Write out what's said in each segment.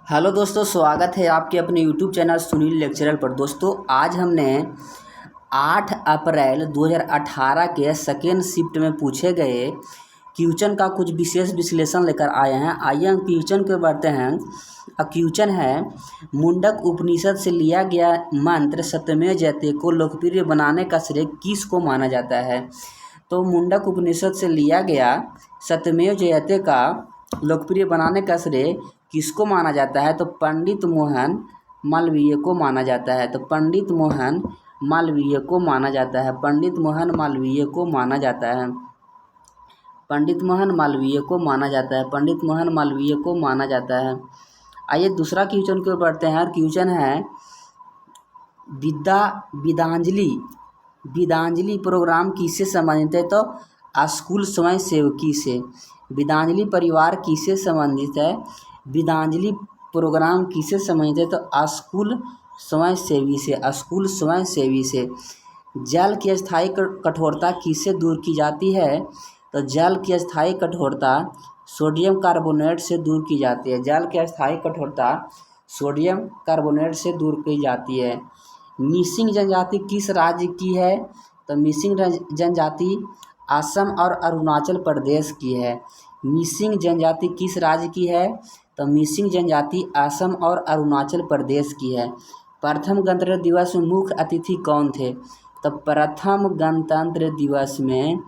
Hello दोस्तों, स्वागत है आपके अपने यूट्यूब चैनल सुनील लेक्चरर पर। दोस्तों, आज हमने 8 अप्रैल 2018 के सेकेंड शिफ्ट में पूछे गए क्वेश्चन का कुछ विशेष विश्लेषण लेकर आए हैं। आइए हम क्वेश्चन को बढ़ते हैं। क्वेश्चन है, मुंडक उपनिषद से लिया गया मंत्र सत्यमेव जयते को लोकप्रिय बनाने का श्रेय किसको माना जाता है? तो मुंडक उपनिषद से लिया गया सत्यमेव जयते का लोकप्रिय बनाने का श्रेय किसको माना जाता है? तो पंडित मोहन मालवीय को माना जाता है। तो पंडित मोहन मालवीय को माना जाता है। पंडित मोहन मालवीय को माना जाता है। पंडित मोहन मालवीय को माना जाता है। पंडित मोहन मालवीय को माना जाता है। आइए दूसरा क्वेश्चन की ओर बढ़ते हैं। क्वेश्चन है, विद्यांजलि प्रोग्राम किससे संबंधित है? तो स्कूल स्वयं सेवकी से। विद्यांजलि परिवार किससे संबंधित है? विद्यांजलि प्रोग्राम किससे संबंधित है? तो स्कूल स्वयंसेवी से। स्कूल स्वयंसेवी से। जल की अस्थायी कठोरता किससे दूर की जाती है? तो जल की अस्थायी कठोरता सोडियम कार्बोनेट से दूर की जाती है। जल की अस्थायी कठोरता सोडियम कार्बोनेट से दूर की जाती है। मिसिंग जनजाति किस राज्य की है? तो मिसिंग जनजाति असम और अरुणाचल प्रदेश की है। मिसिंग जनजाति किस राज्य की है? तो मिसिंग जनजाति असम और अरुणाचल प्रदेश की है। प्रथम गणतंत्र दिवस में मुख्य अतिथि कौन थे? तो प्रथम गणतंत्र दिवस में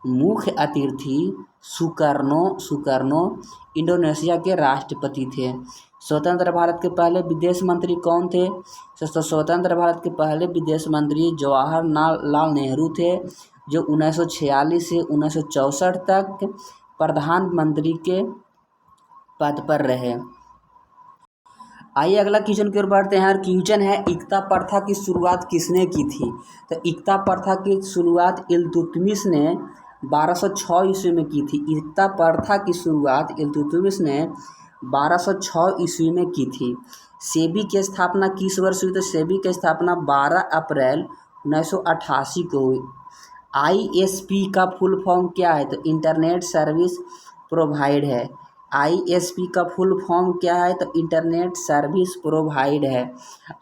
मुख्य अतिथि सुकर्नो इंडोनेशिया के राष्ट्रपति थे। स्वतंत्र भारत के पहले विदेश मंत्री कौन थे? तो स्वतंत्र भारत के पहले विदेश मंत्री जवाहरलाल नेहरू थे, जो 1946 से 1964 तक प्रधानमंत्री के पद पर रहे। आइए अगला क्वेश्चन की ओर बढ़ते हैं। क्वेश्चन है, इक्ता प्रथा की शुरुआत किसने की थी? तो इक्ता प्रथा की शुरुआत इल्तुतमिश ने 1206 ईस्वी में की थी। इक्ता प्रथा की शुरुआत इल्तुतमिश ने 1206 ईस्वी में की थी। सेबी की स्थापना किस वर्ष हुई? तो सेबी की स्थापना 12 अप्रैल 1988 को हुई। ISP का फुल फॉर्म क्या है? तो इंटरनेट सर्विस प्रोवाइड है। ISP का फुल फॉर्म क्या है? तो इंटरनेट सर्विस प्रोवाइड है।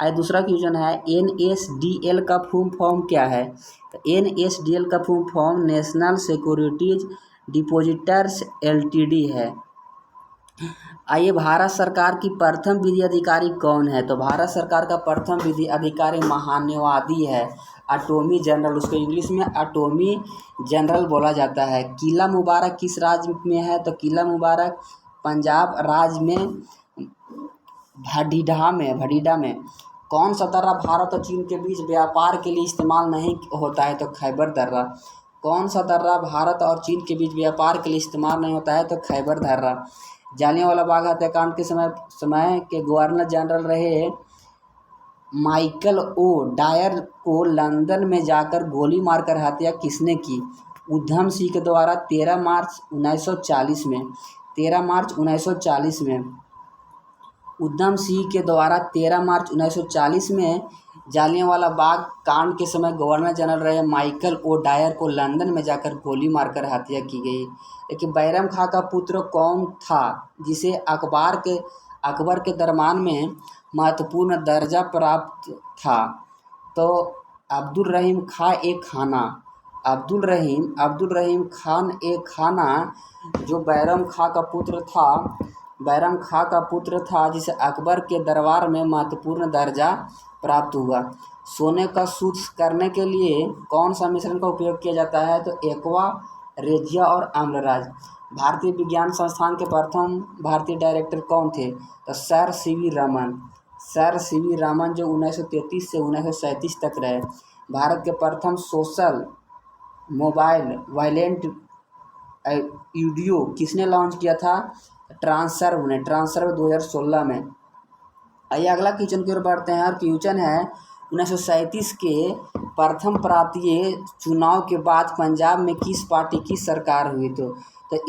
आज दूसरा क्वेश्चन है, NSDL का फुल फॉर्म क्या है? तो NSDL का full form national securities depositors LTD है। आइए, भारत सरकार की प्रथम विधि अधिकारी कौन है? तो भारत सरकार का प्रथम विधि अधिकारी महान्यायवादी है, अटॉर्नी जनरल। उसको इंग्लिश में अटॉर्नी जनरल बोला जाता है। किला मुबारक किस राज्य में है? तो किला मुबारक पंजाब राज्य में भटिंडा में। कौन सा दर्रा भारत और चीन के बीच व्यापार के लिए इस्तेमाल नहीं होता है? तो खैबर दर्रा। कौन सा दर्रा भारत और चीन के बीच व्यापार के लिए इस्तेमाल नहीं होता है? तो खैबर दर्रा। जालियांवाला बाग हत्याकांड के समय के गवर्नर जनरल रहे माइकल ओ डायर को लंदन में जाकर गोली मारकर हत्या किसने की? उधम सिंह के द्वारा 13 मार्च 1940 में। 13 मार्च 1940 में उधम सिंह के द्वारा 13 मार्च 1940 में जालियांवाला बाग कांड के समय गवर्नर जनरल रहे माइकल ओ डायर को लंदन में जाकर गोली मारकर हत्या की गई। लेकिन बैरम खां का पुत्र कौन था जिसे अकबर के दरबार में महत्वपूर्ण दर्जा प्राप्त था? तो अब्दुल रहीम खान ए खाना जो बैरम खां का पुत्र था, जिसे अकबर के दरबार में महत्वपूर्ण दर्जा प्राप्त हुआ। सोने का शुद्ध करने के लिए कौन सा मिश्रण का उपयोग किया जाता है? तो एक्वा रेजिया और अम्लराज। भारतीय विज्ञान संस्थान के प्रथम भारतीय डायरेक्टर कौन थे? तो सर सीवी रमन जो 1933 से 1937 तक रहे। भारत के प्रथम सोशल मोबाइल वायलेंट यूडियो किसने लॉन्च किया था? ट्रांसर्व 2016 में। आइए अगला क्वेश्चन की ओर बढ़ते हैं। क्वेश्चन है, 1937 के प्रथम प्रांतीय चुनाव के बाद पंजाब में किस पार्टी की सरकार हुई? तो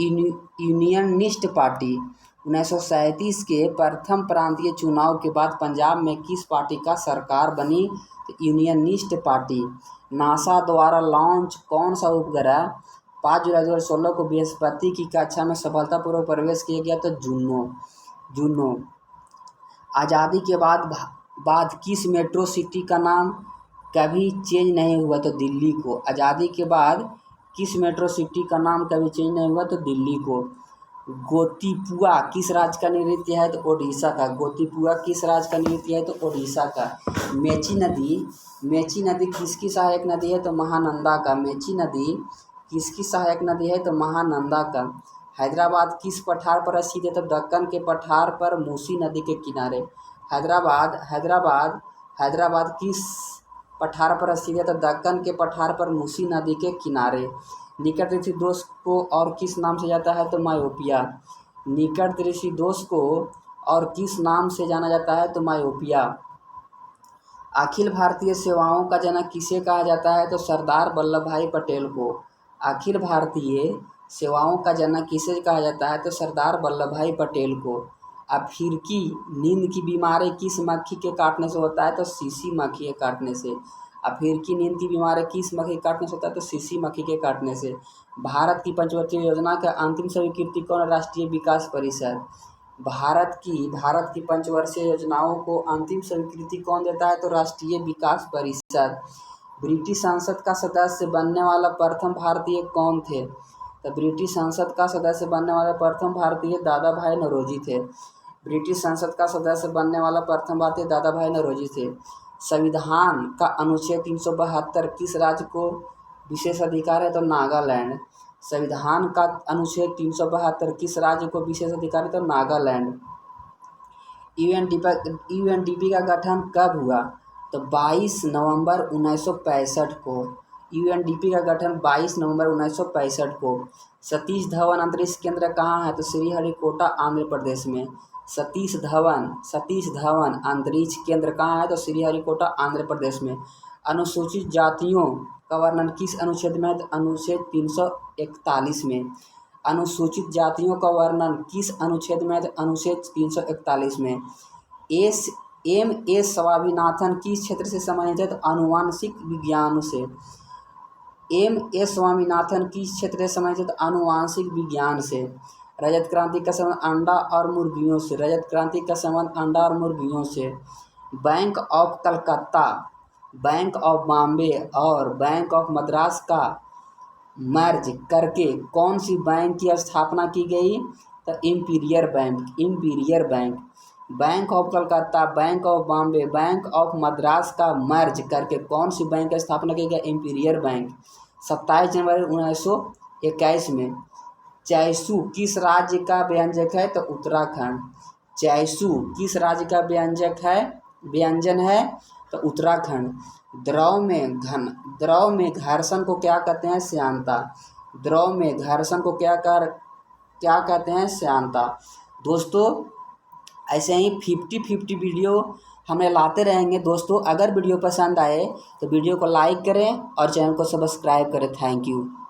यूनियनिस्ट पार्टी। 1937 के प्रथम प्रांतीय चुनाव के बाद पंजाब में किस पार्टी का सरकार बनी? तो यूनियनिस्ट पार्टी। नासा द्वारा लॉन्च कौन सा उपग्रह 5 जुलाई 2016 को बृहस्पति की कक्षा में सफलतापूर्वक प्रवेश किया गया? तो जूनो। आज़ादी के बाद किस मेट्रो सिटी का नाम कभी चेंज नहीं हुआ? तो दिल्ली को। आज़ादी के बाद किस मेट्रो सिटी का नाम कभी चेंज नहीं हुआ? तो दिल्ली को। गोतीपुआ किस राज्य का नृत्य है? तो ओडिशा का। गोतीपुआ किस राज्य का नृत्य है? तो ओडिशा का। मेची नदी किसकी सहायक नदी है? तो महानंदा का। मेची नदी किसकी सहायक नदी है? तो महानंदा का। हैदराबाद किस पठार पर स्थित है? तो दक्कन के पठार पर मूसी नदी के किनारे। हैदराबाद किस पठार पर स्थित है? तो दक्कन के पठार पर मूसी नदी के किनारे। निकट दृष्टि दोष को और किस नाम से जाता है? तो मायोपिया। निकट दृष्टि दोष को और किस नाम से जाना जाता है? तो मायोपिया। अखिल भारतीय सेवाओं का जनक किसे कहा जाता है? तो सरदार वल्लभ भाई पटेल को। अखिल भारतीय सेवाओं का जनक किसे कहा जाता है? तो सरदार वल्लभ भाई पटेल को। अफ्रीकी नींद की बीमारी किस मक्खी के काटने से होता है? तो सीसी मक्खी के काटने से। अफ्रीकी नींद की बीमारी किस मक्खी के काटने से होता है? तो सीसी मक्खी के काटने से। भारत की पंचवर्षीय योजना का अंतिम स्वीकृति कौन? राष्ट्रीय विकास परिषद। भारत की पंचवर्षीय योजनाओं को अंतिम स्वीकृति कौन देता है? तो राष्ट्रीय विकास परिषद। ब्रिटिश संसद का सदस्य बनने वाला प्रथम भारतीय कौन थे? तो ब्रिटिश संसद का सदस्य बनने वाले प्रथम भारतीय दादा भाई नौरोजी थे। ब्रिटिश संसद का सदस्य बनने वाला प्रथम भारतीय दादा भाई नौरोजी थे। संविधान का अनुच्छेद 372 किस राज्य को विशेष अधिकार है? तो नागालैंड। संविधान का अनुच्छेद 372 किस राज्य को विशेष अधिकार है? तो नागालैंड। यूएनडीपी का गठन कब हुआ? तो 22 नवंबर 1965 को। यूएनडीपी का गठन 22 नवंबर 1965 को। सतीश धवन अंतरिक्ष केंद्र कहाँ है? तो श्रीहरिकोटा आंध्र प्रदेश में। सतीश धवन अंतरिक्ष केंद्र कहाँ है? तो श्रीहरिकोटा आंध्र प्रदेश में। अनुसूचित जातियों का वर्णन किस अनुच्छेद में है? तो अनुच्छेद 341 में। अनुसूचित जातियों का वर्णन किस अनुच्छेद में है? तो अनुच्छेद 341 में। एस स्वामीनाथन किस क्षेत्र से संबंधित है? तो आनुवांशिक विज्ञान से। एस स्वामीनाथन किस क्षेत्र से संबंधित है? तो आनुवांशिक विज्ञान से। रजत क्रांति का संबंध अंडा और मुर्गियों से। रजत क्रांति का संबंध अंडा और मुर्गियों से। Bank of Calcutta, bank of Bombay और बैंक ऑफ मद्रास का मर्ज करके कौन सी बैंक की स्थापना की गई? तो imperial bank. Bank of Calcutta, bank of Bombay, bank of Madras का मर्ज करके कौन सी बैंक की स्थापना की गई? Imperial bank. 27 जनवरी 1921 में। चैसू किस राज्य का व्यंजक है? तो उत्तराखंड। चैसू किस राज्य का व्यंजन है? तो उत्तराखंड। द्रव में घर्षण को क्या कहते हैं? श्यानता। द्रव में घर्षण को क्या कहते हैं? श्यानता। दोस्तों ऐसे ही 50-50 वीडियो हमें लाते रहेंगे। दोस्तों अगर वीडियो पसंद आए तो वीडियो को लाइक करें और चैनल को सब्सक्राइब करें। Thank you.